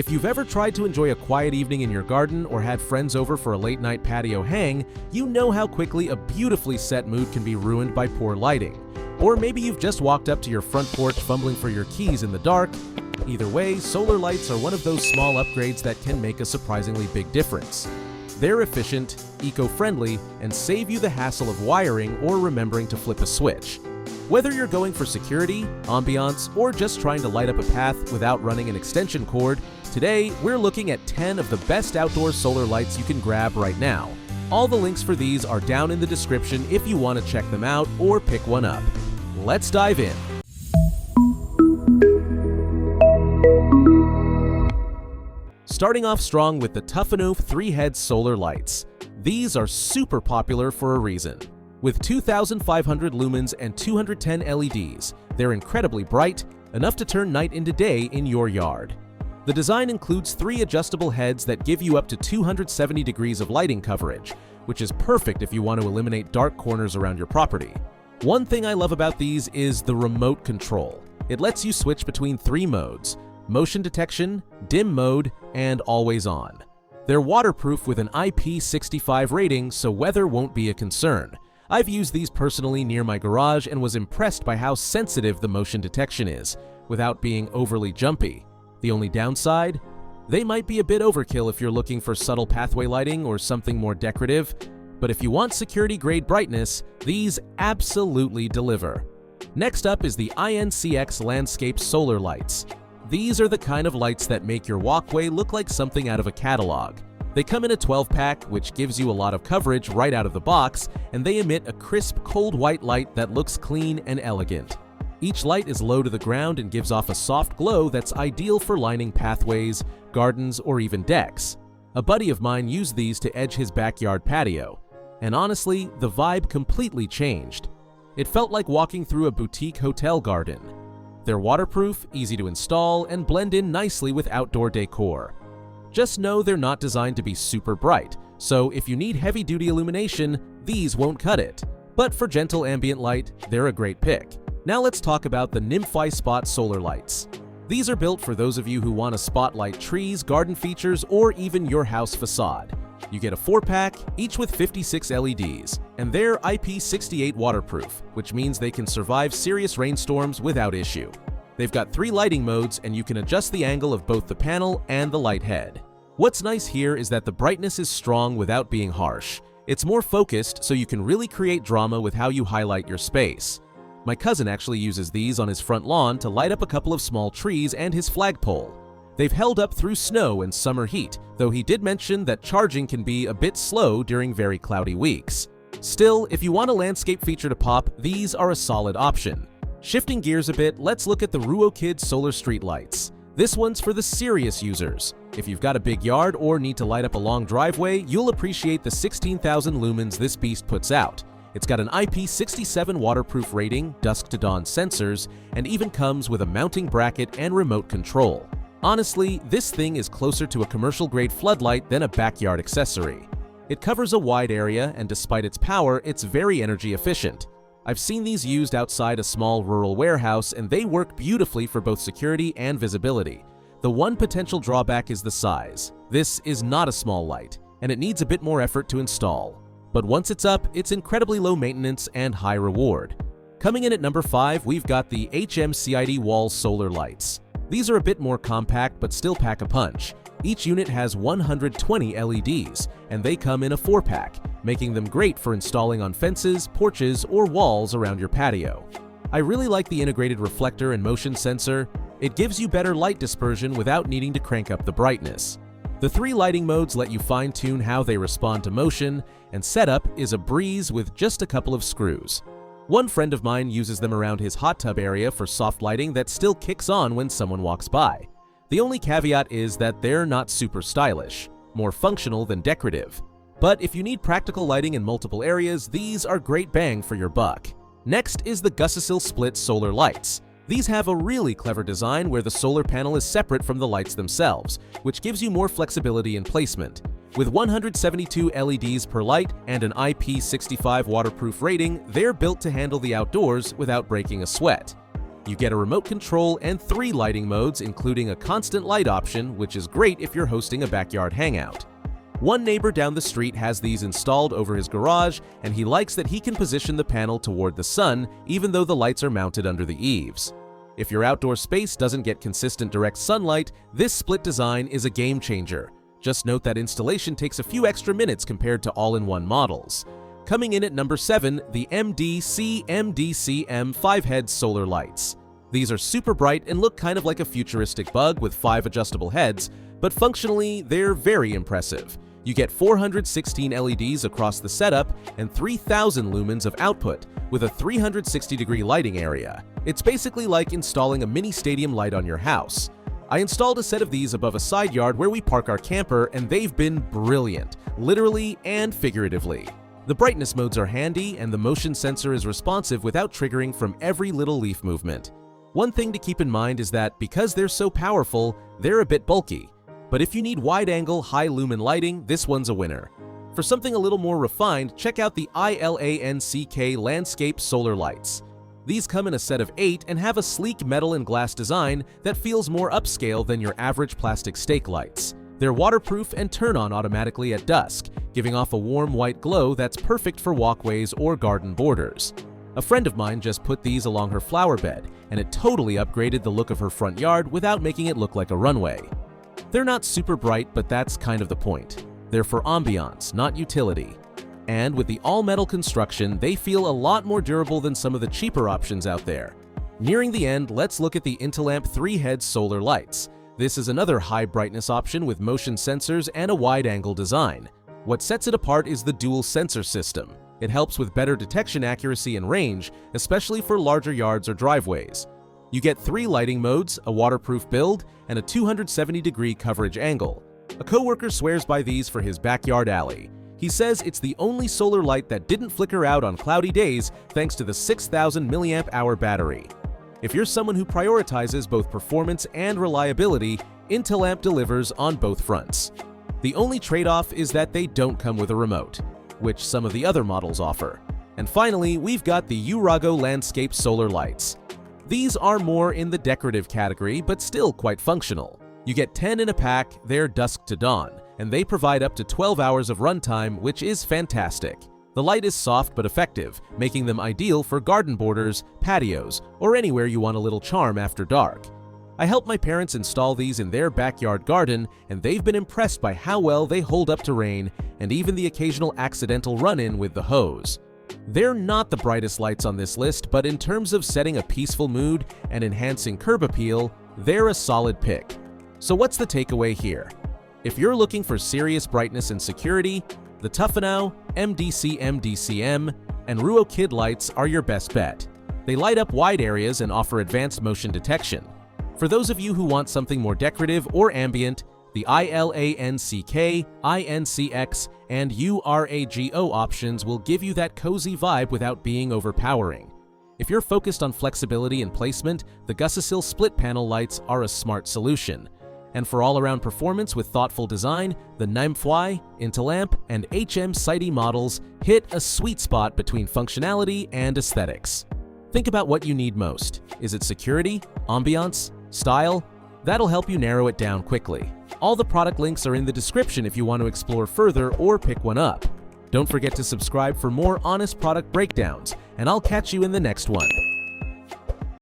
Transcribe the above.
If you've ever tried to enjoy a quiet evening in your garden or had friends over for a late-night patio hang, you know how quickly a beautifully set mood can be ruined by poor lighting. Or maybe you've just walked up to your front porch fumbling for your keys in the dark. Either way, solar lights are one of those small upgrades that can make a surprisingly big difference. They're efficient, eco-friendly, and save you the hassle of wiring or remembering to flip a switch. Whether you're going for security, ambiance, or just trying to light up a path without running an extension cord, today we're looking at 10 of the best outdoor solar lights you can grab right now. All the links for these are down in the description if you want to check them out or pick one up. Let's dive in. Starting off strong with the Tuffenoof 3-head solar lights. These are super popular for a reason. With 2,500 lumens and 210 LEDs, they're incredibly bright, enough to turn night into day in your yard. The design includes 3 adjustable heads that give you up to 270 degrees of lighting coverage, which is perfect if you want to eliminate dark corners around your property. One thing I love about these is the remote control. It lets you switch between 3 modes: motion detection, dim mode, and always on. They're waterproof with an IP65 rating, so weather won't be a concern. I've used these personally near my garage and was impressed by how sensitive the motion detection is, without being overly jumpy. The only downside? They might be a bit overkill if you're looking for subtle pathway lighting or something more decorative, but if you want security-grade brightness, these absolutely deliver. Next up is the INCX Landscape Solar Lights. These are the kind of lights that make your walkway look like something out of a catalog. They come in a 12-pack, which gives you a lot of coverage right out of the box, and they emit a crisp, cold white light that looks clean and elegant. Each light is low to the ground and gives off a soft glow that's ideal for lining pathways, gardens, or even decks. A buddy of mine used these to edge his backyard patio, and honestly, the vibe completely changed. It felt like walking through a boutique hotel garden. They're waterproof, easy to install, and blend in nicely with outdoor decor. Just know they're not designed to be super bright, so if you need heavy-duty illumination, these won't cut it. But for gentle ambient light, they're a great pick. Now let's talk about the Nymphi Spot Solar Lights. These are built for those of you who want to spotlight trees, garden features, or even your house facade. You get a 4-pack, each with 56 LEDs, and they're IP68 waterproof, which means they can survive serious rainstorms without issue. They've got 3 lighting modes, and you can adjust the angle of both the panel and the light head. What's nice here is that the brightness is strong without being harsh. It's more focused, so you can really create drama with how you highlight your space. My cousin actually uses these on his front lawn to light up a couple of small trees and his flagpole. They've held up through snow and summer heat, though he did mention that charging can be a bit slow during very cloudy weeks. Still, if you want a landscape feature to pop, these are a solid option. Shifting gears a bit, let's look at the RuoKid Solar Street Lights. This one's for the serious users. If you've got a big yard or need to light up a long driveway, you'll appreciate the 16,000 lumens this beast puts out. It's got an IP67 waterproof rating, dusk-to-dawn sensors, and even comes with a mounting bracket and remote control. Honestly, this thing is closer to a commercial-grade floodlight than a backyard accessory. It covers a wide area, and despite its power, it's very energy efficient. I've seen these used outside a small rural warehouse, and they work beautifully for both security and visibility. The one potential drawback is the size. This is not a small light, and it needs a bit more effort to install. But once it's up, it's incredibly low maintenance and high reward. Coming in at number 5, we've got the HMCID Wall Solar Lights. These are a bit more compact but still pack a punch. Each unit has 120 LEDs, and they come in a 4-pack, making them great for installing on fences, porches, or walls around your patio. I really like the integrated reflector and motion sensor. It gives you better light dispersion without needing to crank up the brightness. The 3 lighting modes let you fine-tune how they respond to motion, and setup is a breeze with just a couple of screws. One friend of mine uses them around his hot tub area for soft lighting that still kicks on when someone walks by. The only caveat is that they're not super stylish, more functional than decorative. But if you need practical lighting in multiple areas, these are great bang for your buck. Next is the Gusasil Split Solar Lights. These have a really clever design where the solar panel is separate from the lights themselves, which gives you more flexibility in placement. With 172 LEDs per light and an IP65 waterproof rating, they're built to handle the outdoors without breaking a sweat. You get a remote control and 3 lighting modes, including a constant light option, which is great if you're hosting a backyard hangout. One neighbor down the street has these installed over his garage, and he likes that he can position the panel toward the sun even though the lights are mounted under the eaves. If your outdoor space doesn't get consistent direct sunlight, this split design is a game changer. Just note that installation takes a few extra minutes compared to all-in-one models. Coming in at number 7, the MDC-MDCM 5-head solar lights. These are super bright and look kind of like a futuristic bug with 5 adjustable heads, but functionally, they're very impressive. You get 416 LEDs across the setup and 3,000 lumens of output with a 360-degree lighting area. It's basically like installing a mini stadium light on your house. I installed a set of these above a side yard where we park our camper, and they've been brilliant, literally and figuratively. The brightness modes are handy, and the motion sensor is responsive without triggering from every little leaf movement. One thing to keep in mind is that because they're so powerful, they're a bit bulky. But if you need wide-angle, high-lumen lighting, this one's a winner. For something a little more refined, check out the ILANCK Landscape Solar Lights. These come in a set of 8 and have a sleek metal and glass design that feels more upscale than your average plastic stake lights. They're waterproof and turn on automatically at dusk, giving off a warm white glow that's perfect for walkways or garden borders. A friend of mine just put these along her flower bed, and it totally upgraded the look of her front yard without making it look like a runway. They're not super bright, but that's kind of the point. They're for ambiance, not utility. And with the all-metal construction, they feel a lot more durable than some of the cheaper options out there. Nearing the end, let's look at the Intalamp 3-head solar lights. This is another high-brightness option with motion sensors and a wide-angle design. What sets it apart is the dual sensor system. It helps with better detection accuracy and range, especially for larger yards or driveways. You get 3 lighting modes, a waterproof build, and a 270-degree coverage angle. A coworker swears by these for his backyard alley. He says it's the only solar light that didn't flicker out on cloudy days thanks to the 6,000 mAh battery. If you're someone who prioritizes both performance and reliability, Intalamp delivers on both fronts. The only trade-off is that they don't come with a remote, which some of the other models offer. And finally, we've got the Urago Landscape Solar Lights. These are more in the decorative category, but still quite functional. You get 10 in a pack, they're dusk to dawn, and they provide up to 12 hours of runtime, which is fantastic. The light is soft but effective, making them ideal for garden borders, patios, or anywhere you want a little charm after dark. I helped my parents install these in their backyard garden, and they've been impressed by how well they hold up to rain and even the occasional accidental run-in with the hose. They're not the brightest lights on this list, but in terms of setting a peaceful mood and enhancing curb appeal, they're a solid pick. So what's the takeaway here? If you're looking for serious brightness and security, the Tufanow, MDC-MDCM, and Ruo Kid lights are your best bet. They light up wide areas and offer advanced motion detection. For those of you who want something more decorative or ambient, the ILANCK, INCX, and URAGO options will give you that cozy vibe without being overpowering. If you're focused on flexibility and placement, the Gusasil split panel lights are a smart solution. And for all-around performance with thoughtful design, the Nymphwai, Intalamp, and HM Sighty models hit a sweet spot between functionality and aesthetics. Think about what you need most. Is it security, ambiance, style? That'll help you narrow it down quickly. All the product links are in the description if you want to explore further or pick one up. Don't forget to subscribe for more honest product breakdowns, and I'll catch you in the next one.